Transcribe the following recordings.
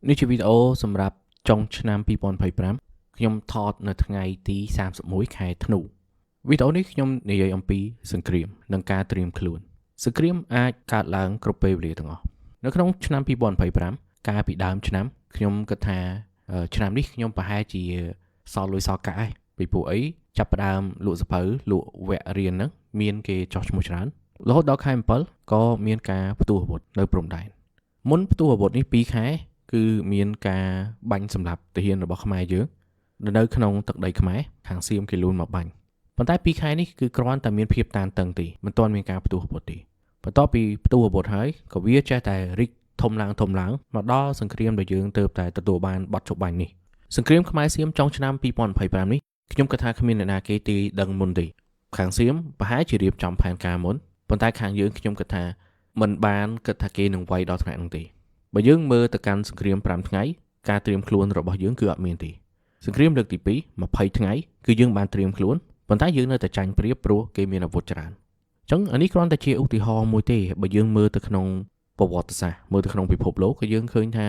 នេះជាវីដេអូសម្រាប់ចុងឆ្នាំ2025ខ្ញុំថតនៅថ្ងៃទី31ខែធ្នូវីដេអូនេះខ្ញុំនិយាយអំពីសង្គ្រាមនិងការត្រៀមខ្លួនសង្គ្រាមអាចកើតឡើងគ្រប់ពេលវេលាទាំងអស់នៅក្នុងឆ្នាំ2025កាលពីដើមឆ្នាំខ្ញុំគិតថាឆ្នាំនេះខ្ញុំប្រហែលជាសល់លុយសល់កាក់ហើយពីព្រោះអីចាប់ផ្ដើមលក់សភៅលក់វគ្គរៀនហ្នឹងមានគេចោះឈ្មោះច្រើនរហូតដល់ខែ7ក៏មានការផ្ទុះអាវុធនៅព្រំដែនមុនផ្ទុះអាវុធនេះ2ខែគឺមានការបាញ់សម្លាប់ទាហានរបស់ខ្មែរយើងនៅក្នុងទឹកដីខ្មែរខាងសៀមគេលូនមកបាញ់ប៉ុន្តែ2ខែនេះគឺគ្រាន់តែមានភាពតានតឹងទេមិនទាន់មានការផ្ទុះអាវុធទេបន្ទាប់ពីផ្ទុះអាវុធហើយក៏វាចេះតែរីកធំឡើងមកដល់សង្គ្រាមដែលយើងទើបតែទទួលបានប័ណ្ណចុះបាញ់នេះសង្គ្រាមខ្មែរសៀមចុងឆ្នាំ2025នេះខ្ញុំគិតថាគ្មានអ្នកណាគេទីដឹងមុនទេខាងសៀមប្រហែលជារៀបចំផែនការមុនប៉ុន្តែខាងយើងខ្ញុំគិតថាមិនបានគិតថាគេនឹងវាយដល់ថ្នាក់នោះទេបើយើងមើលទៅកាន់សង្គ្រាម5ថ្ងៃការត្រៀមខ្លួនរបស់យើងគឺអត់មានទេសង្គ្រាមលើកទី2 20ថ្ងៃគឺយើងបានត្រៀមខ្លួនប៉ុន្តែយើងនៅតែចាញ់ព្រាបព្រោះគេមានអាវុធច្រើនអញ្ចឹងអានេះគ្រាន់តែជាឧទាហរណ៍មួយទេបើយើងមើលទៅក្នុងប្រវត្តិសាស្ត្រមើលទៅក្នុងពិភពលោកក៏យើងឃើញថា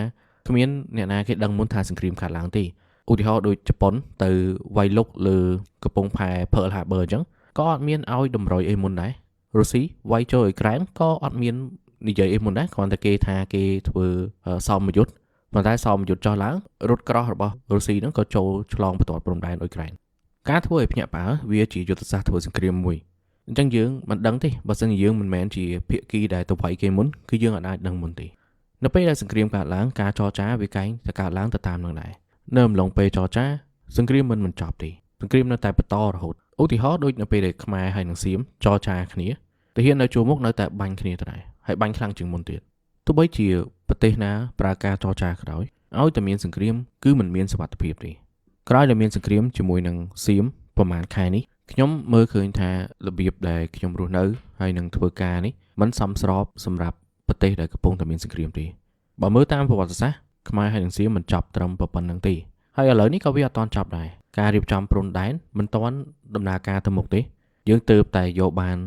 គ្មានអ្នកណាគេដឹងមុនថាសង្គ្រាមកើតឡើងទេឧទាហរណ៍ដូចជប៉ុនទៅវាយលុកលើកំពង់ផែ Pearl Harbor អញ្ចឹងក៏អត់មានឲ្យតម្រុយអីមុនដែររុស្ស៊ីវាយចូលអ៊ុយក្រែនក៏អត់មាននិយាយអីមុនដែរគ្រាន់តែគេថាគេធ្វើសមយុទ្ធប៉ុន្តែសមយុទ្ធចោះឡើងរថក្រោះរបស់រុស្ស៊ីហ្នឹងក៏ចូលឆ្លងបន្ទាត់ព្រំដែនអ៊ុយក្រែនការធ្វើឲ្យភ្ញាក់ផ្អើលវាជាយុទ្ធសាស្ត្រធ្វើសង្គ្រាមមួយអញ្ចឹងយើងមិនដឹងទេបើសិនជាយើងមិនមែនជាភាគីដែលទៅវាយគេមុនគឺយើងអាចដឹងមុនទេនៅពេលដែលសង្គ្រាមកើតឡើងការចរចាវាកែងតែកើតឡើងទៅតាមនឹងដែរនៅអំឡុងពេលចរចាសង្គ្រាមមិនចប់ទេសង្គ្រាមនៅតែបន្តរហូតឧទាហរណ៍ដូចនៅពេលដែលខ្មែរហើយនឹងសៀមចរចាគ្នាទាហាននៅជួរមុខនៅតែបាញ់គ្នាទៅដែរហើយបាញ់ខ្លាំងជាងមុនទៀតទោះបីជាប្រទេសណាប្រើការចរចាក្រោយឲ្យតែមានសង្គ្រាមគឺមិនមានសុវត្ថិភាពទេក្រោយដែលមានសង្គ្រាមជាមួយនឹងសៀមប្រហែលខែនេះខ្ញុំមើលឃើញថារបៀបដែលខ្ញុំរស់នៅហើយនឹងធ្វើការនេះมันសមស្របសម្រាប់ប្រទេសដែលកំពុងតែមានសង្គ្រាមទេបើមើលតាមប្រវត្តិសាស្ត្រខ្មែរហើយនឹងសៀមមិនចប់ត្រឹមប៉ុណ្្នឹងទេហើយឥឡូវនេះក៏វាអត់ទាន់ចប់ដែរការរៀបចំព្រំដែនមិនទាន់ដំណើរការទៅមុខទេយើងទើបតែយកបាន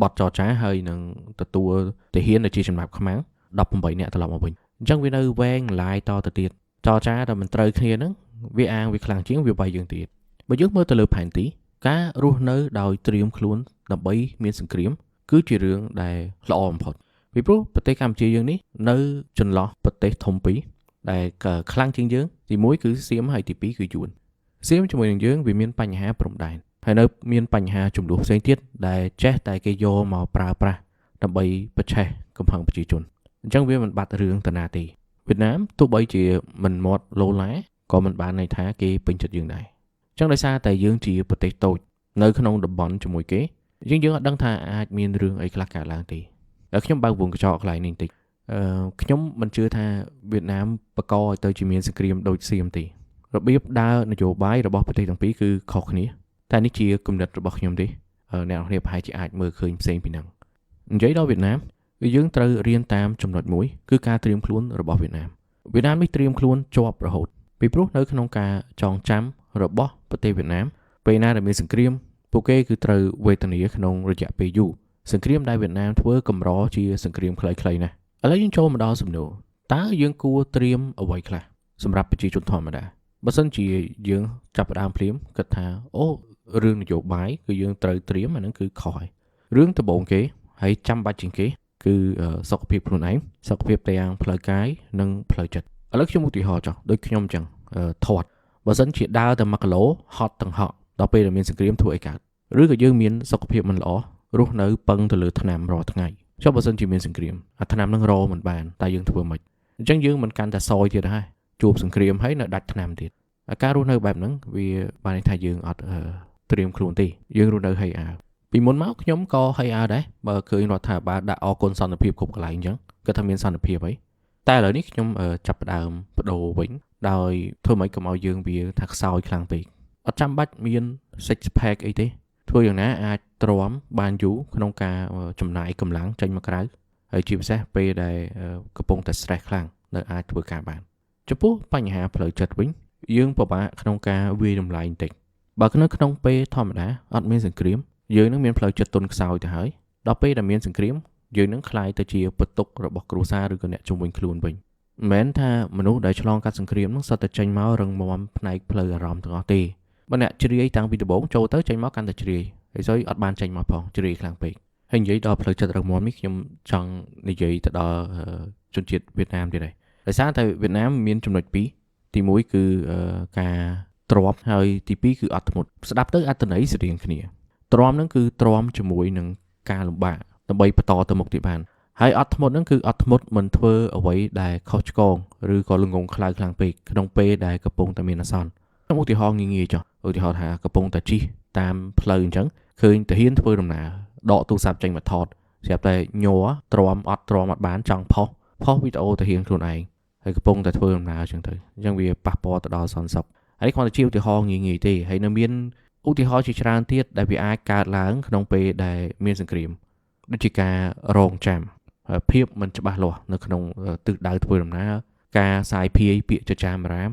បទចរចាហើយនឹងទទួលទាហានដែលជាចំណាប់ខ្មាំង18នាក់ត្រឡប់មកវិញអញ្ចឹងវានៅវែងឡាយតទៅទៀតចរចាដែលមិនត្រូវគ្នាហ្នឹងវាខ្លាំងជាងវាវាយយើងទៀតបើយើងមើលទៅលើផែនទីការរស់នៅដោយត្រៀមខ្លួនដើម្បីមានសង្គ្រាមគឺជារឿងដែលល្អបំផុតពីព្រោះប្រទេសកម្ពុជាយើងនេះនៅចន្លោះប្រទេសធំពីរដែលខ្លាំងជាងយើងទី1គឺសៀមហើយទី2គឺយួនសៀមជាមួយនឹងយើងវាមានបញ្ហាព្រំដែនហើយនៅមានបញ្ហាចំនួនផ្សេងទៀតដែលចេះតែគេយកមកប្រើប្រាស់ដើម្បីប្រឆេះកំហឹងប្រជាជនអញ្ចឹងវាមិនបាត់រឿងតាណាទេវៀតណាមទោះបីជាមិនមាត់ឡូឡាក៏មិនបានន័យថាគេពេញចិត្តយើងដែរអញ្ចឹងដោយសារតែយើងជាប្រទេសតូចនៅក្នុងតំបន់ជាមួយគេយើងអត់ដឹងថាអាចមានរឿងអីខ្លះកើតឡើងទេហើយខ្ញុំបើកវងកញ្ចក់កន្លែងនេះបន្តិចខ្ញុំមិនជឿថាវៀតណាមបកឲ្យទៅជាមានសង្គ្រាមដូចសៀមទេរបៀបដើរនយោបាយរបស់ប្រទេសទាំងពីរគឺខុសគ្នាតែនេះជាគំនិតរបស់ខ្ញុំទេអ្នកនរគ្នាប្រហែលជាអាចមើលឃើញផ្សេងពីហ្នឹងនិយាយដល់វៀតណាមគឺយើងត្រូវរៀនតាមចំណុចមួយគឺការត្រៀមខ្លួនរបស់វៀតណាមនេះត្រៀមខ្លួនជាប់រហូតពីព្រោះនៅក្នុងការចងចាំរបស់ប្រទេសវៀតណាមពេលណាដែលមានសង្គ្រាមពួកគេគឺត្រូវវេទនាក្នុងរយៈពេលយូរសង្គ្រាមដែលវៀតណាមធ្វើកម្រជាសង្គ្រាមខ្លីៗណាស់ឥឡូវយើងចូលមកដល់សំណួរតើយើងគួរត្រៀមអ្វីខ្លះសម្រាប់ប្រជាជនធម្មតាបើសិនជាយើងចាប់ផ្ដើមភ្លាមគិតថាអូរឿងនយោបាយគឺយើងត្រូវត្រៀមអាហ្នឹងគឺខុសហើយរឿងដំបូងគេហើយចាំបាច់ជាងគេគឺសុខភាពខ្លួនឯងសុខភាពទាំងផ្លូវកាយនិងផ្លូវចិត្តឥឡូវខ្ញុំឧទាហរណ៍ចុះដូចខ្ញុំអញ្ចឹងធាត់បើសិនជាដើរតែ1គីឡូហត់ទាំងហក់ដល់ពេលដែលមានសង្គ្រាមធ្វើអីកើតឬក៏យើងមានសុខភាពមិនល្អរស់នៅពឹងទៅលើថ្នាំរាល់ថ្ងៃចុះបើសិនជាមានសង្គ្រាមអាថ្នាំនឹងរមិនបានតែយើងធ្វើមិនអញ្ចឹងយើងមិនកាន់តែសោយទៀតហើយជួបសង្គ្រាមហើយនៅដាច់ថ្នាំទៀតការរស់នៅបែបហ្នឹងវាបានន័យថាយើងអត់ត្រៀមខ្លួនទេយើងរស់នៅហីអាវពីមុនមកខ្ញុំក៏ហីអាវដែរបើឃើញរដ្ឋាភិបាលដាក់អគុណសន្តិភាពគ្រប់កន្លែងអញ្ចឹងគាត់ថាមានសន្តិភាពហើយតែឥឡូវនេះខ្ញុំចាប់ផ្ដើមបដូរវិញដោយធ្វើម៉េចកុំឲ្យយើងវាថាខ្សោយខ្លាំងពេកអត់ចាំបាច់មាន six pack អីទេធ្វើយ៉ាងណាអាចទ្រាំបានយូរក្នុងការចំណាយកម្លាំងចេញមកក្រៅហើយជាពិសេសពេលដែលកំពុងតែ stress ខ្លាំងនៅអាចធ្វើការបានចំពោះបញ្ហាផ្លូវចិត្តវិញយើងពិបាកក្នុងការវាយតម្លៃបន្តិចបើនៅក្នុងពេលធម្មតាអត់មានសង្គ្រាមយើងនឹងមានផ្លូវចិត្តទន់ខ្សោយទៅហើយដល់ពេលដែលមានសង្គ្រាមយើងនឹងក្លាយទៅជាបន្ទុករបស់គ្រួសារឬក៏អ្នកជុំវិញខ្លួនវិញ មិនថាមនុស្សដែលឆ្លងកាត់សង្គ្រាមនោះសុទ្ធតែចេញមករឹងមាំផ្នែកផ្លូវអារម្មណ៍ទាំងអស់ទេបើអ្នកជ្រាយតាំងពីដំបូងចូលទៅចេញមកកាន់តែជ្រាយហើយសុយអត់បានចេញមកផងជ្រាយខ្លាំងពេកហើយនិយាយដល់ផ្លូវចិត្តរឹងមាំនេះខ្ញុំចង់និយាយទៅដល់ជនជាតិវៀតណាមទៀតហើយដោយសារតែវៀតណាមមានចំណុចពីរទី1គឺការទ្រាំហើយទី2គឺអត់ធ្មត់ស្ដាប់ទៅអត្ថន័យស្រដៀងគ្នាទ្រាំហ្នឹងគឺទ្រាំជាមួយនឹងការលំបាកដើម្បីបន្តទៅមុខទៀតបានហើយអត់ធ្មត់ហ្នឹងគឺអត់ធ្មត់មិនធ្វើអ្វីដែលខុសឆ្គងឬក៏ល្ងងខ្លៅខ្លាំងពេកក្នុងពេលដែលកំពុងតែមានអាសន្នឧទាហរណ៍ងាយៗចុះឧទាហរណ៍ថាកំពុងតែជិះតាមផ្លូវអញ្ចឹងឃើញតាហ៊ានធ្វើដំណើរដកទូរស័ព្ទចេញមកថតស្រាប់តែញ័រទ្រាំអត់បានចង់ផុសវីដេអូតាហ៊ានខ្លួនឯងហើយកំពុងតែធ្វើដំណើរអញ្ចឹងទៅអញ្ចឹងវាប៉ះពាល់ទៅដល់សន្តិសុខហើយគ្រាន់តែជាឧទាហរណ៍ងាយៗទេហើយនៅមានឧទាហរណ៍ជាច្រើនទៀតដែលវាអាចកើតឡើងក្នុងពេលដែលមានសង្គ្រាមដូចជាការរងចាំភាពមិនច្បាស់លាស់នៅក្នុងទិសដៅធ្វើដំណើរការសាយភាយពាក្យចចាមអារាម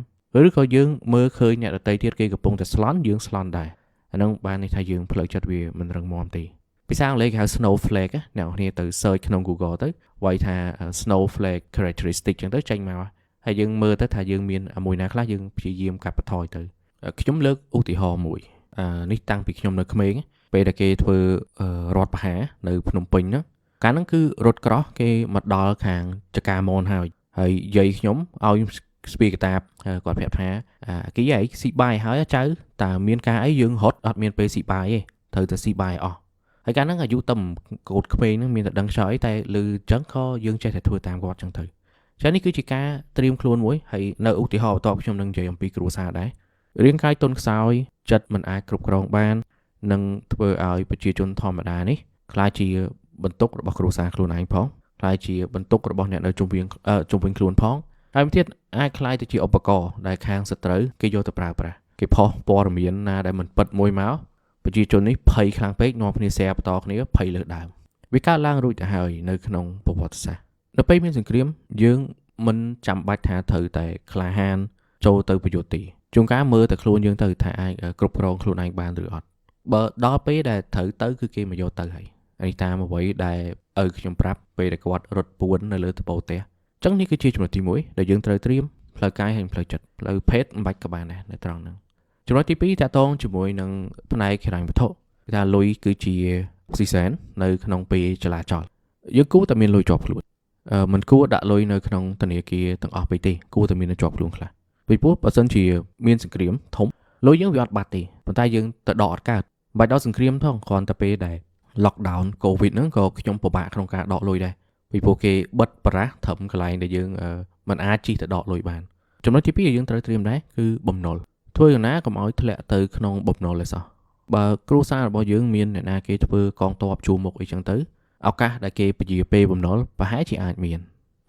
ឬក៏យើងមើលឃើញអ្នកដទៃទៀតគេកំពុងតែស្លន់យើងស្លន់ដែរអាហ្នឹងបានន័យថាយើងផ្លូវចិត្តវាមិនរឹងមាំទេភាសាអង់គ្លេសគេហៅ snowflake អ្នកនរគ្នាទៅ search ក្នុង Google ទៅវាយថា snowflake characteristic ចឹងទៅចេញមកហើយយើងមើលទៅថាយើងមានមួយណាខ្លះយើងព្យាយាមកាត់បន្ថយទៅខ្ញុំលើកឧទាហរណ៍មួយនេះតាំងពីខ្ញុំនៅក្មេងពេលដែលគេធ្វើរដ្ឋប្រហារនៅភ្នំពេញហ្នឹងកាលហ្នឹងគឺរថក្រោះគេមកដល់ខាងចកាមនហើយយាយខ្ញុំឲ្យស្ពីកតាបគាត់ប្រាប់ថាគីឯងស៊ីបាយហើយចៅតើមានការអីយើងរត់អត់មានពេលស៊ីបាយទេត្រូវតែស៊ីបាយអស់ហើយកាលហ្នឹងអាយុតែកូនក្មេងហ្នឹងមានតែដឹងចោលអីតែឮអញ្ចឹងក៏យើងចេះតែធ្វើតាមគាត់អញ្ចឹងទៅចានេះគឺជាការត្រៀមខ្លួនមួយហើយនៅឧទាហរណ៍បន្ទាប់ខ្ញុំនឹងនិយាយអំពីគ្រួសារដែររាងកាយទន់ខ្សោយចិត្តមិនអាចគ្រប់គ្រងបាននឹងធ្វើឲ្យប្រជាជនធម្មតានេះខ្លាចជាបន្ទុករបស់គ្រួសារខ្លួនឯងផងខ្លាចជាបន្ទុករបស់អ្នកនៅជុំវិញខ្លួនផងហើយមួយទៀតអាចខ្លាចទៅជាឧបករណ៍ដែលខាងសត្រូវគេយកទៅប្រើប្រាស់គេផុសព័ត៌មានណាដែលមិនពិតមួយមកប្រជាជននេះភ័យខ្លាំងពេកនាំគ្នា share បន្តគ្នាភ័យលើដើមវាកើតឡើងរួចទៅហើយនៅក្នុងប្រវត្តិសាស្ត្រនៅពេលមានសង្គ្រាមយើងមិនចាំបាច់ថាត្រូវតែក្លាហានចូលទៅប្រយុទ្ធទេជួនកាលមើលតែខ្លួនយើងទៅថាអាចគ្រប់គ្រងខ្លួនឯងបានឬអត់បើដល់ពេលដែលត្រូវទៅគឺគេមកយកទៅហើយនេះតាមអ្វីដែលឪខ្ញុំប្រាប់ពេលដែលគាត់រត់ពួននៅលើតបោផ្ទះអញ្ចឹងនេះគឺជាចំណុចទី1ដែលយើងត្រូវត្រៀមផ្លូវកាយហើយផ្លូវចិត្តផ្លូវភេទមិនបាច់ក៏បានដែរនៅត្រង់ហ្នឹងចំណុចទី2តាក់ទងជាមួយនឹងផ្នែកហិរញ្ញវត្ថុគេថាលុយគឺជាអុកស៊ីសែននៅក្នុងពេលចលាចលយើងគួរតែមានលុយជាប់ខ្លួនមិនគួរដាក់លុយនៅក្នុងធនាគារទាំងអស់ពេកទេគួរតែមានជាប់ខ្លួនខ្លះពីព្រោះបើសិនជាមានសង្គ្រាមធំលុយយើងវាអត់បាត់ទេប៉ុន្តែយើងទៅដកអត់កើតមិនបាច់ដល់សង្គ្រាមផងគ្រាន់តែពេលដែល lockdown covid ហ្នឹងក៏ខ្ញុំពិបាកក្នុងការដកលុយដែរពីព្រោះគេបិទបារាសត្រឹមកន្លែងដែលយើងមិនអាចជិះទៅដកលុយបានចំណុចទី2ដែលយើងត្រូវត្រៀមដែរគឺបំណុលធ្វើយ៉ាងណាកុំឲ្យធ្លាក់ទៅក្នុងបំណុលឯសោះបើគ្រួសាររបស់យើងមានអ្នកណាគេធ្វើកងទ័ពជួរមុខអីចឹងទៅឱកាសដែលគេពជាពេលបំណុលប្រហែលជាអាចមាន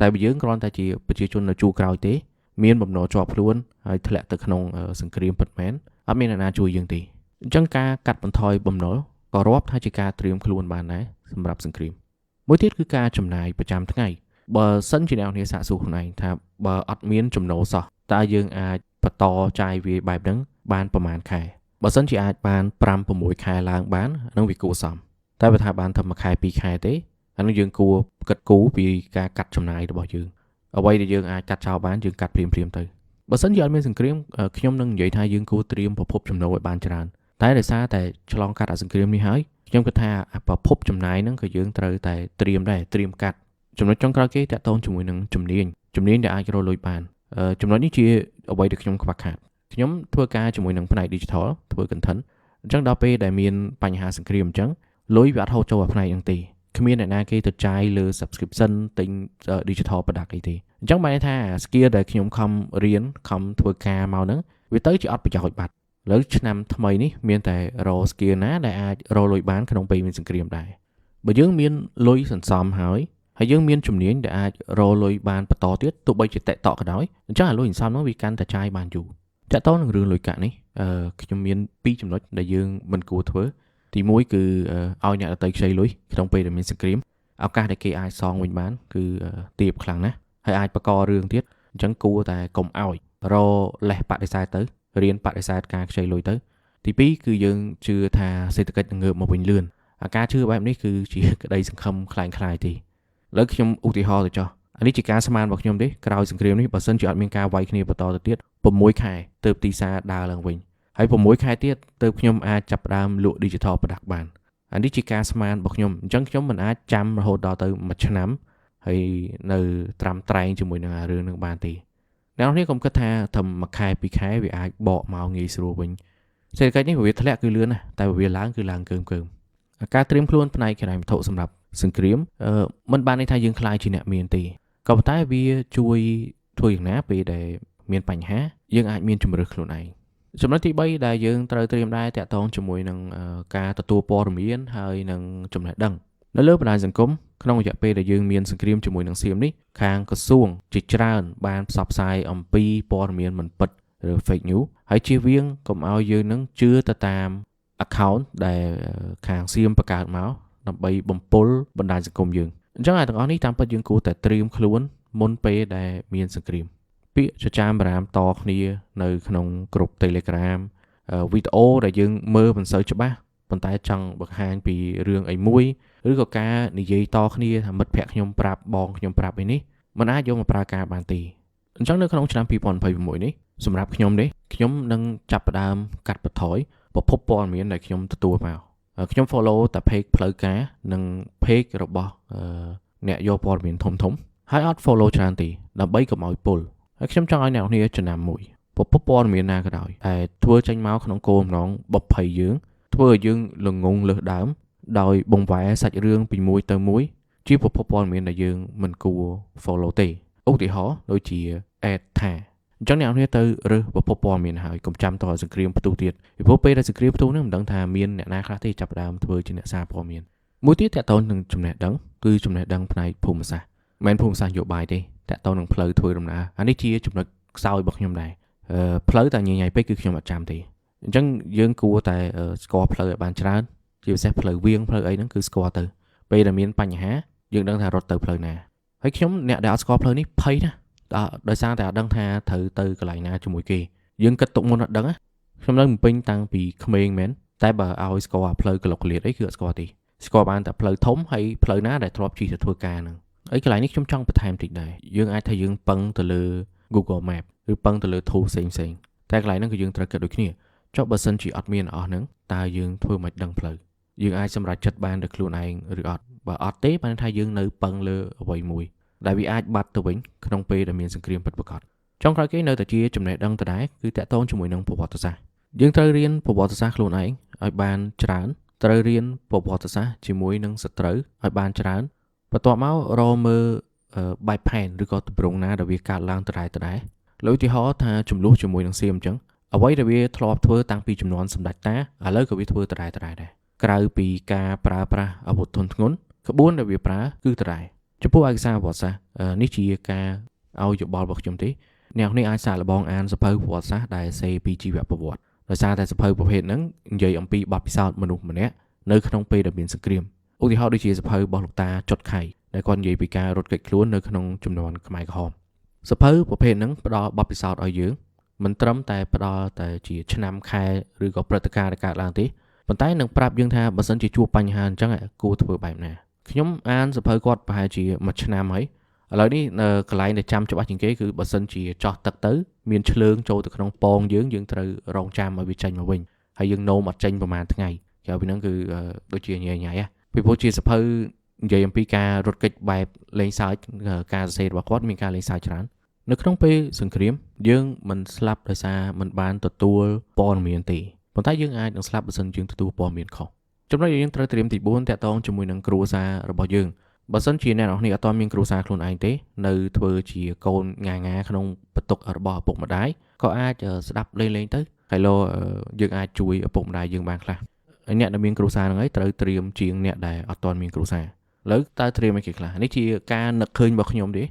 តែបើយើងគ្រាន់តែជាប្រជាជននៅជួរក្រោយទេមានបំណុលជាប់ខ្លួនហើយធ្លាក់ទៅក្នុងសង្គ្រាមពិតមែនអត់មានអ្នកណាជួយយើងទេអញ្ចឹងការកាត់បន្ថយបំណុលក៏រាប់ថាជាការត្រៀមខ្លួនបានដែរសម្រាប់សង្គ្រាមមួយទៀតគឺការចំណាយប្រចាំថ្ងៃបើសិនជាអ្នកនាងសាកសួរខ្លួនឯងថាបើអត់មានចំណូលសោះតើយើងអាចបន្តចាយវាបែបហ្នឹងបានប្រហែលខែបើសិនជាអាចបាន 5-6 ខែឡើងបាននឹងវាគួរសមតែបើថាបានតែ1ខែ2ខែទេអានោះយើងគួរគិតគូរពីការកាត់ចំណាយរបស់យើងអ្វីដែលយើងអាចកាត់ចោលបានយើងកាត់ភ្លាមៗទៅបើសិនជាអត់មានសង្គ្រាមខ្ញុំនឹងនិយាយថាយើងគួរត្រៀមប្រភពចំណូលឲ្យបានច្រើនតែដោយសារតែឆ្លងកាត់អាសង្គ្រាមនេះហើយខ្ញុំគិតថាប្រភពចំណាយហ្នឹងក៏យើងត្រូវតែត្រៀមដែរត្រៀមកាត់ចំណុចចុងក្រោយគេតាក់ទងជាមួយនឹងជំនាញដែលអាចរកលុយបានចំណុចនេះជាអ្វីដែលខ្ញុំខ្វះខាតខ្ញុំធ្វើការជាមួយនឹងផ្នែក digital ធ្វើ content អញ្ចឹងដល់ពេលដែលមានបញ្ហាសង្គ្រាមអញ្ចឹងលុយវាអត់ហូរចូលអាផ្នែកហ្នឹងទេគ្មានអ្នកណាគេទៅចាយលើ subscription ទិញ digital product អីទេអញ្ចឹងបានន័យថា skill ដែលខ្ញុំខំរៀនខំធ្វើការមកហ្នឹងវាទៅជាអត់ប្រយោជន៍បាត់ឥឡូវឆ្នាំថ្មីនេះមានតែរក skill ណាដែលអាចរកលុយបានក្នុងពេលមានសង្គ្រាមដែរបើយើងមានលុយសន្សំហើយយើងមានជំនាញដែលអាចរកលុយបានបន្តទៀតទោះបីជាតេតក់ក៏ដោយអញ្ចឹងអាលុយសន្សំហ្នឹងវាកាន់តែចាយបានយូរតាក់ទងនឹងរឿងលុយកាក់នេះខ្ញុំមាន2ចំណុចដែលយើងមិនគួរធ្វើទី1គឺឲ្យអ្នកដទៃខ្ចីលុយក្នុងពេលដែលមានសង្គ្រាមឱកាសដែលគេអាចសងវិញបានគឺទាបខ្លាំងណាស់ហើយអាចបង្ករឿងទៀតអញ្ចឹងគួរតែកុំឲ្យរលេះបដិសេធទៅរៀនបដិសេធការខ្ចីលុយទៅទី2គឺយើងជឿថាសេដ្ឋកិច្ចនឹងងើបមកវិញលឿនការជឿបែបនេះគឺជាក្តីសង្ឃឹមคล้ายៗទេឥឡូវខ្ញុំឧទាហរណ៍ទៅចុះ នេះជាការស្មានរបស់ខ្ញុំទេក្រោយសង្គ្រាមនេះបើសិនជាអត់មានការវាយគ្នាបន្តទៅទៀត6ខែទើបទីផ្សារដើរឡើងវិញហើយ6ខែទៀតទើបខ្ញុំអាចចាប់ផ្ដើមលក់ digital product បាននេះជាការស្មានរបស់ខ្ញុំអញ្ចឹងខ្ញុំមិនអាចចាំរហូតដល់ទៅ1ឆ្នាំហើយនៅត្រាំត្រែងជាមួយនឹងរឿងនឹងបានទេអ្នកនរគ្នាកុំគិតថាត្រឹម1ខែ2ខែវាអាចបកមកងាយស្រួលវិញសេដ្ឋកិច្ចនេះវាធ្លាក់គឺលឿនណាស់តែវាឡើងគឺឡើងកើមការត្រៀមខ្លួនផ្នែកហិរញ្ញវត្ថុសម្រាប់សង្គ្រាមមិនបានន័យថាយើងខ្លាចជាអ្នកមានទេក៏ប៉ុន្តែវាជួយធ្វើយ៉ាងណាពេលដែលមានបញ្ហាយើងអាចមានជំរឿសខ្លួនឯងចំណុចទី3ដែលយើងត្រូវត្រៀមដែរតាក់ទងជាមួយនឹងការទទួលព័ត៌មានហើយនឹងចំណេះដឹងនៅលើបណ្ដាញសង្គមក្នុងរយៈពេលដែលយើងមានសង្គ្រាមជាមួយនឹងសៀមនេះខាងក្រសួងជាច្រើនបានផ្សព្វផ្សាយអំពីព័ត៌មានមិនពិតឬ fake news ហើយជៀសវាងកុំឲ្យយើងនឹងជឿទៅតាម account ដែលខាងសៀមបង្កើតមកដើម្បីបំពុលបណ្ដាញសង្គមយើងអញ្ចឹងទាំងអស់នេះតាមពិតយើងគួរតែត្រៀមខ្លួនមុនពេលដែលមានសង្គ្រាមពាក្យចចាមបារាមតគ្នានៅក្នុងក្រុម Telegram វីដេអូដែលយើងមើលមិនសូវច្បាស់ប៉ុន្តែចង់បង្ហាញពីរឿងអីមួយឬក៏ការនិយាយតគ្នាថាមិត្តភក្តិខ្ញុំប្រាប់បងខ្ញុំប្រាប់អីនេះมันអាចយកមកប្រើការបានទេអញ្ចឹងនៅក្នុងឆ្នាំ2026នេះសម្រាប់ខ្ញុំនេះខ្ញុំនឹងចាប់ផ្ដើមកាត់បន្ថយប្រភពព័ត៌មានដែលខ្ញុំទទួលមកខ្ញុំ follow តែ page ផ្លូវការនិង page របស់អ្នកយកព័ត៌មានធំហើយអត់ follow ច្រើនទេដើម្បីកុំឲ្យពុលហើយខ្ញុំចង់ឲ្យអ្នកនរគ្នាចំណាំមួយប្រភពព័ត៌មានណាក៏ដោយតែធ្វើចេញមកក្នុងគោលបំណងបភ័យយើងធ្វើឲ្យយើងល្ងងលើសដើមដោយបង្វែរសាច់រឿងពីមួយទៅមួយជាប្រភពព័ត៌មានដែលយើងមិនគួរ follow ទេឧទាហរណ៍ដូចជា ad ថាអញ្ចឹងអ្នកនរគ្នាទៅរើសប្រភពព័ត៌មានហើយកុំចាំតសង្គ្រាមផ្ទុះទៀតពីព្រោះពេលដែលសង្គ្រាមផ្ទុះហ្នឹងមិនដឹងថាមានអ្នកណាខ្លះទេចាប់ផ្ដើមធ្វើជាអ្នកសារព័ត៌មានមួយទៀតតកតូននឹងចំណេះដឹងគឺចំណេះដឹងផ្នែកភូមិសាស្ត្រមិនភូមិសាស្ត្រនយោបាយទេតកតូននឹងផ្លូវធ្វើដំណើរនេះជាចំណុចខ្សោយរបស់ខ្ញុំដែរផ្លូវតែញញៃពេកគឺខ្ញុំអត់ចាំទេអញ្ចឹងយើងគួរតែស្គាល់ផ្លូវឲ្យបានច្រើនជាពិសេសផ្លូវវាងផ្លូវអីហ្នឹងគឺស្គាល់ទៅពេលដែលមានបញ្ហាយើងដឹងថារត់ទៅផ្លូវណាហើយខ្ញុំអ្នកដែលអត់ស្គាល់ផ្លូវនេះភ័យណាដោយសារតែអត់ដឹងថាត្រូវទៅកន្លែងណាជាមួយគេយើងគិតទុកមុនអត់ដឹងខ្ញុំនៅពេញតាំងពីក្មេងមែនតែបើឲ្យស្គាល់ផ្លូវក្លុកក្លៀតអីគឺអត់ស្គាល់ទេស្គាល់បានតែផ្លូវធំហើយផ្លូវណាដែលធ្លាប់ជិះទៅធ្វើការហ្នឹងហើយកន្លែងនេះខ្ញុំចង់បន្ថែមតិចដែរយើងអាចថាយើងពឹងទៅលើ Google Map ឬពឹងទៅលើ tool ផ្សេងតែកន្លែងហ្នឹងគឺយើងត្រូវគិតដូចគ្នាចុះបើសិនជាអត់មានអស់ហ្នឹងតើយើងធ្វើមិនដឹងផ្លូវយើងអាចសម្រេចចិត្តបានដោយខ្លួនឯងឬអត់បើអត់ទេបានថាយើងនៅពឹងលើអ្វីមួយដែលវាអាចបាត់ទៅវិញក្នុងពេលដែលមានសង្គ្រាមពិតប្រាកដចុងក្រោយគេនៅតែជាចំណេះដឹងដដែលគឺតាក់ទងជាមួយនឹងប្រវត្តិសាស្ត្រយើងត្រូវរៀនប្រវត្តិសាស្ត្រខ្លួនឯងឲ្យបានច្រើនត្រូវរៀនប្រវត្តិសាស្ត្រជាមួយនឹងសត្រូវឲ្យបានច្រើនបន្ទាប់មករកមើលបែបផែនឬក៏ទម្រង់ណាដែលវាកើតឡើងដដែលលើឧទាហរណ៍ថាចំនួនជាមួយនឹងសៀមអញ្ចឹងអ្វីដែលវាធ្លាប់ធ្វើតាំងពីចំនួនសម្ដេចតាឥឡូវក៏វាធ្វើដដែលដែរក្រៅពីការប្រើប្រាស់អាវុធធុនធ្ងន់ក្បួនដែលវាប្រើគឺដដែលចំពោះឯកសារប្រវត្តិសាស្ត្រនេះជាការឲ្យយោបល់របស់ខ្ញុំទេអ្នកនេះអាចសាកល្បងអានសភៅប្រវត្តិសាស្ត្រដែលសេពីជីវប្រវត្តិដោយសារតែសភៅប្រភេទហ្នឹងនិយាយអំពីបទពិសោធន៍មនុស្សម្នាក់នៅក្នុងពេលដែលមានសង្គ្រាមឧទាហរណ៍ដូចជាសភៅរបស់លោកតាចុតខៃដែលគាត់និយាយពីការរត់គេចខ្លួននៅក្នុងជំនាន់ខ្មែរក្រហមសភៅប្រភេទហ្នឹងផ្ដល់បទពិសោធន៍ឲ្យយើងមិនត្រឹមតែផ្ដល់តែជាឆ្នាំខែឬក៏ព្រឹត្តិការណ៍ដែលកើតឡើងទេប៉ុន្តែនឹងប្រាប់យើងថាបើសិនជាជួបបញ្ហាអញ្ចឹងគួរធ្វើបែបណាខ្ញុំអានសភៅគាត់ប្រហែលជាមួយឆ្នាំហើយឥឡូវនេះនៅកន្លែងដែលចាំច្បាស់ជាងគេគឺបើសិនជាចោះទឹកទៅមានឆ្លើងចូលទៅក្នុងពងយើងត្រូវរងចាំឲ្យវាចេញមកវិញហើយយើងនោមអត់ចេញប្រហែលថ្ងៃក្រៅពីហ្នឹងគឺដូចជាញ៉ៃពីព្រោះជាសភៅនិយាយអំពីការរត់គេចបែបលេងសើចការសរសេររបស់គាត់មានការលេងសើចច្រើននៅក្នុងពេលសង្គ្រាមយើងមិនស្លាប់ដោយសារមិនបានទទួលព័ត៌មានទេប៉ុន្តែយើងអាចនឹងស្លាប់បើសិនយើងទទួលព័ត៌មានខុសចំណុចដែលយើងត្រូវត្រៀមទី4តាក់ទងជាមួយនឹងគ្រួសាររបស់យើងបើសិនជាអ្នកនរនេះអត់មានគ្រួសារខ្លួនឯងទេនៅធ្វើជាកូនងាក្នុងបន្ទុករបស់ឪពុកម្ដាយក៏អាចស្ដាប់លេងទៅហើយយើងអាចជួយឪពុកម្ដាយយើងបានខ្លះហើយអ្នកដែលមានគ្រួសារហ្នឹងហើយត្រូវត្រៀមជាងអ្នកដែលអត់ទាន់មានគ្រួសារឥឡូវតើត្រៀមអីគេខ្លះនេះជាការនឹកឃើញរបស់ខ្ញុំទេ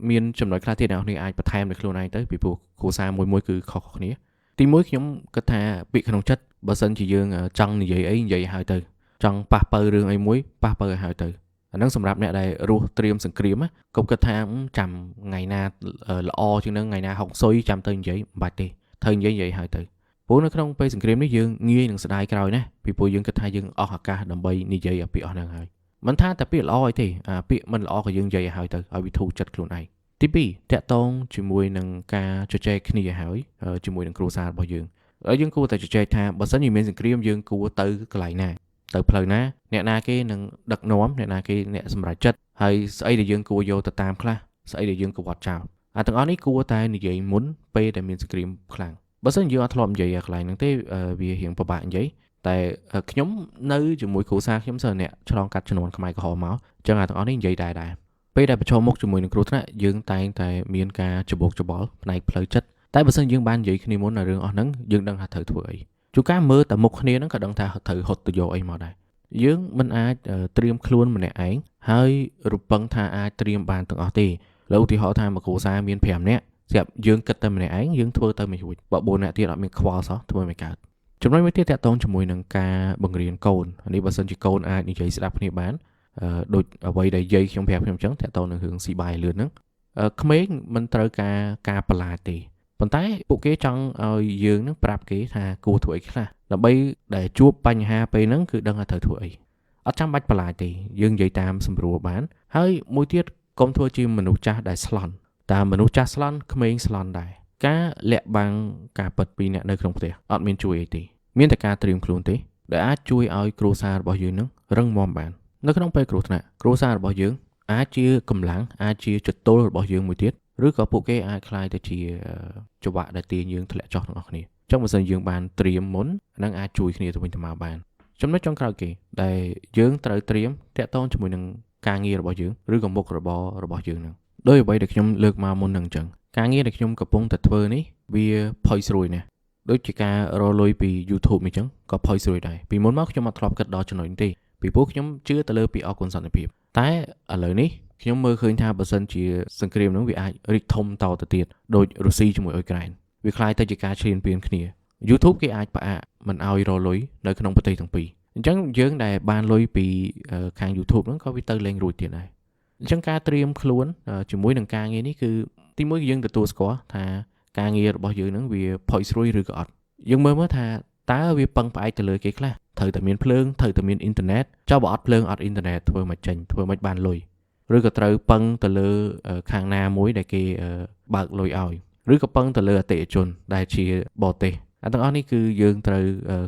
មានចំណុចខ្លះទៀតអ្នកនរនេះអាចបន្ថែមដល់ខ្លួនឯងទៅពីព្រោះគ្រួសារមួយគឺខុសៗគ្នាទី1ខ្ញុំគិតថាពាក្យក្នុងចិត្តបើសិនជាយើងចង់និយាយអីនិយាយឲ្យទៅចង់ប៉ះប៉ូវរឿងអីមួយប៉ះប៉ូវឲ្យទៅអាហ្នឹងសម្រាប់អ្នកដែលរស់ត្រៀមសង្គ្រាមកុំគិតថាចាំថ្ងៃណាល្អជាងនឹងថ្ងៃណាហុកស៊ុយចាំទៅនិយាយមិនបាច់ទេត្រូវនិយាយឲ្យទៅព្រោះនៅក្នុងពេលសង្គ្រាមនេះយើងងាយនឹងស្ដាយក្រោយណាពីព្រោះយើងគិតថាយើងអស់ឱកាសដើម្បីនិយាយអំពីអស់ហ្នឹងហើយ មិនថាតែពាក្យល្អទេពាក្យមិនល្អក៏យើងនិយាយឲ្យហើយទៅឲ្យវាធូរចិត្តខ្លួនឯងទី2តាក់ទងជាមួយនឹងការជជែកគ្នាហើយជាមួយនឹងគ្រួសាររបស់យើងហើយយើងគួរតែជជែកថាបើសិនជាមានសង្គ្រាមយើងគួរទៅកន្លែងណាទៅផ្លូវណាអ្នកណាគេនឹងដឹកនាំអ្នកណាគេអ្នកសម្រេចចិត្តហើយស្អីដែលយើងគួរយកទៅតាមខ្លះស្អីដែលយើងគួរវត្តចោលទាំងអស់នេះគួរតែនិយាយមុនពេលដែលមានសង្គ្រាមខ្លាំងបើសិនយើងអត់ធ្លាប់និយាយកន្លែងហ្នឹងទេវារៀងពិបាកនិយាយតែខ្ញុំនៅជាមួយគ្រួសារខ្ញុំសិនអ្នកឆ្លងកាត់ជំនាន់ខ្មែរក្រហមមកអញ្ចឹងទាំងអស់នេះនិយាយដែរពេលដែលប្រឈមមុខជាមួយនឹងគ្រោះថ្នាក់យើងតែងតែមានការច្បោកច្បល់ផ្នែកផ្លូវចិត្តតែបើសិនយើងបាននិយាយគ្នាមុននៅរឿងអស់ហ្នឹងយើងដឹងថាត្រូវធ្វើអីជួនកាលមើលតែមុខគ្នាហ្នឹងក៏ដឹងថាត្រូវហត់ទៅយកអីមកដែរយើងមិនអាចត្រៀមខ្លួនម្នាក់ឯងហើយរំពឹងថាអាចត្រៀមបានទាំងអស់ទេលើឧទាហរណ៍ថាមួយគ្រួសារមាន5នាក់ស្រាប់យើងគិតតែម្នាក់ឯងយើងធ្វើទៅមិនរួចបើ4នាក់ទៀតអត់មានខ្វល់សោះធ្វើមិនកើតចំណុចមួយទៀតតាក់ទងជាមួយនឹងការបង្រៀនកូននេះបើសិនជាកូនអាចនិយាយស្ដាប់គ្នាបានដូចអ្វីដែលយាយខ្ញុំប្រាប់ខ្ញុំអញ្ចឹងតាក់ទងនឹងរឿងស៊ីបាយលឿនហ្នឹងក្មេងមិនត្រូវការបន្លាចទេប៉ុន្តែពួកគេចង់ឲ្យយើងនឹងប្រាប់គេថាគួរធ្វើអីខ្លះដើម្បីដែលជួបបញ្ហាពេលហ្នឹងគឺដឹងថាត្រូវធ្វើអីអត់ចាំបាច់បន្លាចទេយើងនិយាយតាមសម្រួលបានហើយមួយទៀតកុំធ្វើជាមនុស្សចាស់ដែលស្លន់តាមមនុស្សចាស់ស្លន់ក្មេងស្លន់ដែរការលាក់បាំងការពិតពីអ្នកនៅក្នុងផ្ទះអត់មានជួយអីទេមានតែការត្រៀមខ្លួនទេដែលអាចជួយឲ្យគ្រួសាររបស់យើងនឹងរឹងមាំបាននៅក្នុងពេលគ្រោះថ្នាក់គ្រួសាររបស់យើងអាចជាកម្លាំងអាចជាចតុលរបស់យើងមួយទៀតឬក៏ពួកគេអាចคล้ายទៅជាច្រវាក់ដែលទាញយើងធ្លាក់ចុះទាំងអស់គ្នាអញ្ចឹងបើសិនយើងបានត្រៀមមុននឹងអាចជួយគ្នាទៅវិញទៅមកបានចំណុចចុងក្រោយគេដែលយើងត្រូវត្រៀមតាក់ទងជាមួយនឹងការងាររបស់យើងឬក៏មុខរបររបស់យើងនឹងដោយអ្វីដែលខ្ញុំលើកមកមុននឹងអញ្ចឹងការងារដែលខ្ញុំកំពុងតែធ្វើនេះវាផុយស្រួយណាស់ដូចជាការរកលុយពី YouTube អញ្ចឹងក៏ផុយស្រួយដែរពីមុនមកខ្ញុំអត់ធ្លាប់គិតដល់ចំណុចនេះទេពីព្រោះខ្ញុំជឿទៅលើពីអគុណសន្តិភាពតែឥឡូវនេះខ្ញុំមើលឃើញថាបើសិនជាសង្គ្រាមនោះវាអាចរីកធំតទៅទៀតដូចរុស្ស៊ីជាមួយអ៊ុយក្រែនវាคล้ายទៅជាការឈ្លានពានគ្នា YouTube គេអាចផ្អាកមិនឲ្យរកលុយនៅក្នុងប្រទេសទាំងពីរអញ្ចឹងយើងដែលបានលុយពីខាង YouTube ហ្នឹងក៏វាទៅលេងរួចទៀតដែរអញ្ចឹងការត្រៀមខ្លួនជាមួយនឹងការងារនេះគឺទីមួយយើងទទួលស្គាល់ថាការងាររបស់យើងហ្នឹងវាផុយស្រួយឬក៏អត់យើងមើលថាតើវាពឹងផ្អែកទៅលើគេខ្លះត្រូវតែមានភ្លើងត្រូវតែមានអ៊ីនធឺណិតចុះបើអត់ភ្លើងអត់អ៊ីនធឺណិតធ្វើមិនចេញធ្វើមិនបានលុយឬក៏ត្រូវពឹងទៅលើខាងណាមួយដែលគេបើកលុយឲ្យឬក៏ពឹងទៅលើអតិថិជនដែលជាបរទេសទាំងអស់នេះគឺយើងត្រូវ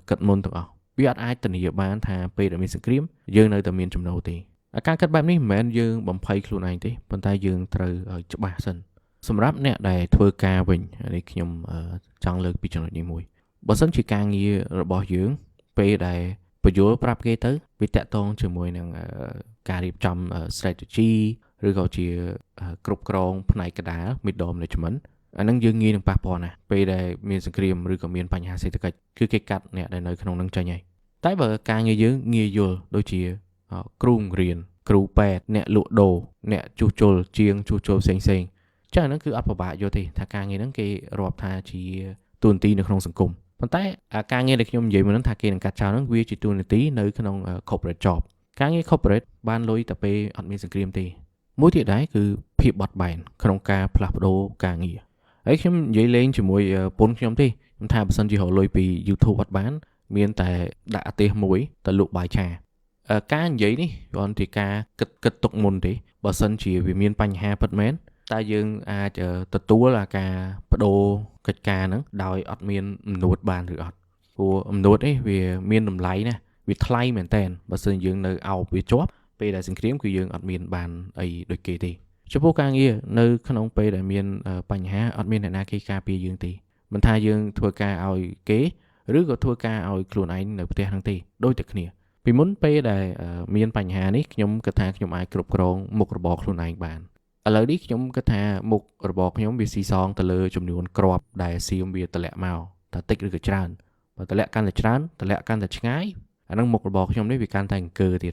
គិតមុនទាំងអស់វាអត់អាចធានាបានថាពេលដែលមានសង្គ្រាមយើងនៅតែមានចំណូលទេការគិតបែបនេះមិនមែនយើងបំភ័យខ្លួនឯងទេប៉ុន្តែយើងត្រូវឲ្យច្បាស់សិនសម្រាប់អ្នកដែលធ្វើការវិញនេះខ្ញុំចង់លើកពីចំណុចនេះមួយបើសិនជាការងាររបស់យើងពេលដែលបញ្យល់ប្រាប់គេទៅវាតាក់ទងជាមួយនឹងការរៀបចំ strategy ឬក៏ជាគ្រប់គ្រងផ្នែកកណ្ដាល middle management អាហ្នឹងយើងងាយនឹងប៉ះពាល់ណាស់ពេលដែលមានសង្គ្រាមឬក៏មានបញ្ហាសេដ្ឋកិច្ចគឺគេកាត់អ្នកដែលនៅក្នុងហ្នឹងចេញហើយតែបើការងារយើងងាយយល់ដូចជាគ្រូបង្រៀនគ្រូពេទ្យអ្នកលក់ដូរអ្នកជួសជុលជាងជួសជុលផ្សេងៗចឹងអាហ្នឹងគឺអត់ពិបាកយល់ទេថាការងារហ្នឹងគេរាប់ថាជាទូនាទីនៅក្នុងសង្គមប៉ុន្តែការងារដែលខ្ញុំនិយាយមុនហ្នឹងថាគេនឹងកាត់ចោលហ្នឹងវាជាទូនាទីនៅក្នុង corporate job ការងារ corporate បានលុយតែពេលអត់មានសង្គ្រាមទេមួយទៀតដែរគឺភាពបត់បែនក្នុងការផ្លាស់ប្ដូរការងារហើយខ្ញុំនិយាយលេងជាមួយពុនខ្ញុំទេខ្ញុំថាបើសិនជារកលុយពី YouTube អត់បានមានតែដាក់អាទេសមួយទៅលក់បាយឆាការនិយាយនេះគ្រាន់តែការគិតទុកមុនទេបើសិនជាវាមានបញ្ហាពិតមែនតើយើងអាចទទួលការបដូរកិច្ចការហ្នឹងដោយអត់មានអំណួតបានឬអត់ព្រោះអំណួតនេះវាមានតម្លៃណាវាថ្លៃមែនតើបើសិនយើងនៅអោបវាជាប់ពេលដែលសង្គ្រាមគឺយើងអត់មានបានអីដូចគេទេចំពោះការងារនៅក្នុងពេលដែលមានបញ្ហាអត់មានអ្នកណាគេការពារយើងទេមិនថាយើងធ្វើការឲ្យគេឬក៏ធ្វើការឲ្យខ្លួនឯងនៅផ្ទះហ្នឹងទេដូចតែគ្នាពីមុនពេលដែលមានបញ្ហានេះខ្ញុំគិតថាខ្ញុំអាចគ្រប់គ្រងមុខរបរខ្លួនឯងបានឥឡូវនេះខ្ញុំគិតថាមុខរបរខ្ញុំវាស៊ីសងទៅលើចំនួនគ្រាប់ដែលសៀមវាតម្លាក់មកតែតិចឬក៏ច្រើនបើតម្លាក់កាន់តែច្រើនតម្លាក់កាន់តែឆ្ងាយអាហ្នឹងមុខរបរខ្ញុំនេះវាកាន់តែអង្គើទៀត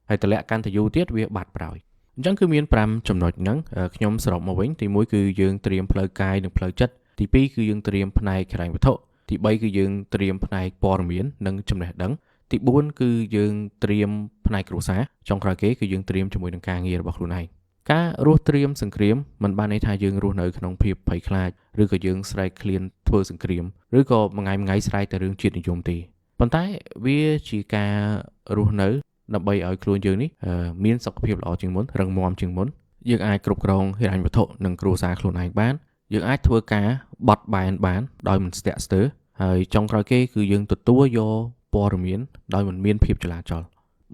ហើយតម្លាក់កាន់តែយូរទៀតវាបាត់ប្រោយអញ្ចឹងគឺមាន5ចំណុចហ្នឹងខ្ញុំសរុបមកវិញទី1គឺយើងត្រៀមផ្លូវកាយនិងផ្លូវចិត្តទី2គឺយើងត្រៀមផ្នែកហិរញ្ញវត្ថុទី3គឺយើងត្រៀមផ្នែកព័ត៌មាននិងចំណេះដឹងទី4គឺយើងត្រៀមផ្នែកគ្រួសារចុងក្រោយគេគឺយើងត្រៀមជាមួយនឹងការងាររបស់ខ្លួនឯងការរស់ត្រៀមសង្គ្រាមមិនបានន័យថាយើងរស់នៅក្នុងភាពភ័យខ្លាចឬក៏យើងស្រែកឃ្លានធ្វើសង្គ្រាមឬក៏មួយថ្ងៃស្រែកតែរឿងជាតិនិយមទេប៉ុន្តែវាជាការរស់នៅ ដើម្បីឲ្យខ្លួនយើងនេះមានសុខភាពល្អជាងមុនរឹងមាំជាងមុនយើងអាចគ្រប់គ្រងហិរញ្ញវត្ថុនិងគ្រួសារខ្លួនឯងបានយើងអាចធ្វើការបត់បែនបានដោយមិនស្ទាក់ស្ទើរហើយចុងក្រោយគេគឺយើងទទួលយកព័ត៌មានដោយមិនមានភាពចលាចល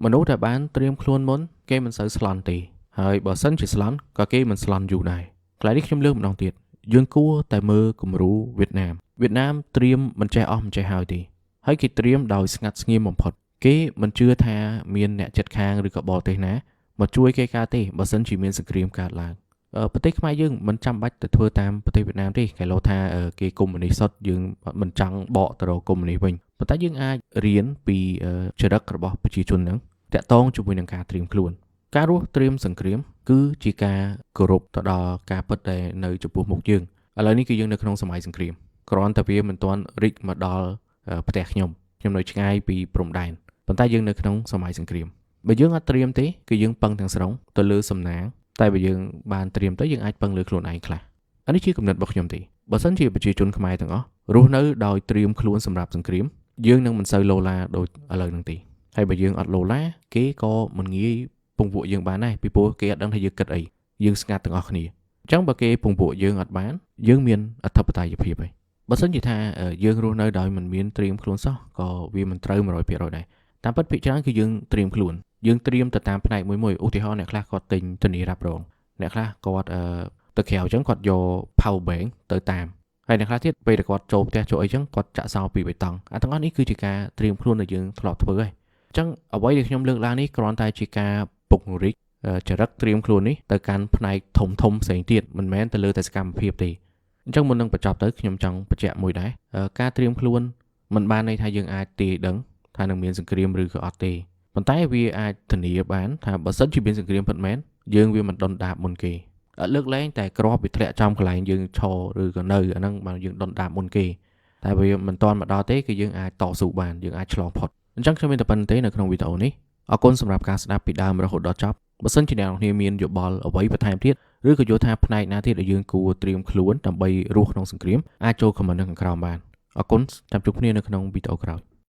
មនុស្សដែលបានត្រៀមខ្លួនមុនគេមិនសូវស្លន់ទេហើយបើសិនជាស្លន់ក៏គេមិនស្លន់យូរដែរកន្លែងនេះខ្ញុំលើកម្ដងទៀតយើងគួរតែមើលគំរូវៀតណាមត្រៀមមិនចេះអស់មិនចេះហើយទេហើយគេត្រៀមដោយស្ងាត់ស្ងៀមបំផុតគេមិនជឿថាមានអ្នកចិត្តខាងឬក៏បរទេសណាមកជួយគេកើតទេបើសិនជាមានសង្គ្រាមកើតឡើងប្រទេសខ្មែរយើងមិនចាំបាច់ទៅធ្វើតាមប្រទេសវៀតណាមទេគេលោថាគេកុម្មុយនីសសុទ្ធយើងមិនចង់បកទៅរកកុម្មុយនីសវិញប៉ុន្តែយើងអាចរៀនពីចរិតរបស់ប្រជាជនហ្នឹងតាក់ទងជាមួយនឹងការត្រៀមខ្លួនការរស់ត្រៀមសង្គ្រាមគឺជាការគោរពទៅដល់ការពិតដែលនៅចំពោះមុខយើងឥឡូវនេះគឺយើងនៅក្នុងសម័យសង្គ្រាមគ្រាន់តែវាមិនទាន់រីកមកដល់ផ្ទះខ្ញុំនៅឆ្ងាយពីព្រំដែនប៉ុន្តែយើងនៅក្នុងសម័យសង្គ្រាមបើយើងអត់ត្រៀមទេគឺយើងពឹងទាំងស្រុងទៅលើសំណាងតែបើយើងបានត្រៀមទៅយើងអាចពឹងលើខ្លួនឯងខ្លះអានេះជាគំនិតរបស់ខ្ញុំទេបើសិនជាប្រជាជនខ្មែរទាំងអស់រស់នៅដោយត្រៀមខ្លួនសម្រាប់សង្គ្រាមយើងនឹងមិនសូវលោឡាដូចឥឡូវហ្នឹងទេហើយបើយើងអត់លោឡាគេក៏មិនងាយពង្ពួកយើងបានដែរពីព្រោះគេអត់ដឹងថាយើងគិតអីយើងស្ងាត់ទាំងអស់គ្នាអញ្ចឹងបើគេពង្ពួកយើងអត់បានយើងមានអធិបតេយ្យភាពហើយបើសិនជាថាយើងរស់នៅដោយមិនមានត្រៀមខ្លួនសោះក៏វាមិនត្រូវ 100% ដែរតាមពិតភាគច្រើនគឺយើងត្រៀមខ្លួនយើងត្រៀមទៅតាមផ្នែកមួយឧទាហរណ៍អ្នកខ្លះគាត់ទិញធានារ៉ាប់រងអ្នកខ្លះគាត់ទៅក្រៅអញ្ចឹងគាត់យក power bank ទៅតាមហើយអ្នកខ្លះទៀតពេលដែលគាត់ចូលផ្ទះចូលអីអញ្ចឹងគាត់ចាក់សោពីបៃតងអាទាំងអស់នេះគឺជាការត្រៀមខ្លួនដែលយើងធ្លាប់ធ្វើហើយអញ្ចឹងអ្វីដែលខ្ញុំលើកឡើងនេះគ្រាន់តែជាការពង្រីកចរិតត្រៀមខ្លួននេះទៅកាន់ផ្នែកធំផ្សេងទៀតមិនមែនទៅលើតែសកម្មភាពទេអញ្ចឹងមុននឹងបញ្ចប់ទៅខ្ញុំចង់បញ្ជាក់មួយដែរការត្រៀមខ្លួនមិនបានន័យថាយើងអាចទាយដឹងថានឹងមានសង្គ្រាមឬក៏អត់ទេប៉ុន្តែវាអាចធានាបានថាបើសិនជាមានសង្គ្រាមពិតមែនយើងវាមិនដុនដាបមុនគេលើកលែងតែគ្រាប់វាធ្លាក់ចំកន្លែងយើងឈរឬក៏នៅអាហ្នឹងបើយើងដុនដាបមុនគេតែវាមិនទាន់មកដល់ទេគឺយើងអាចតស៊ូបានយើងអាចឆ្លងផុតអញ្ចឹងខ្ញុំមានតែប៉ុណ្្នឹងទេនៅក្នុងវីដេអូនេះអរគុណសម្រាប់ការស្ដាប់ពីដើមរហូតដល់ចប់បើសិនជាអ្នកនរគ្នាមានយោបល់អ្វីបន្ថែមទៀតឬក៏យល់ថាផ្នែកណាទៀតដែលយើងគួរត្រៀមខ្លួនដើម្បីរស់ក្នុងសង្គ្រាមអាចចូលខមមិននៅខាងក្រោមបានអរគុណចាំជួបគ្នានៅក្នុងវីដេអូក្រោយ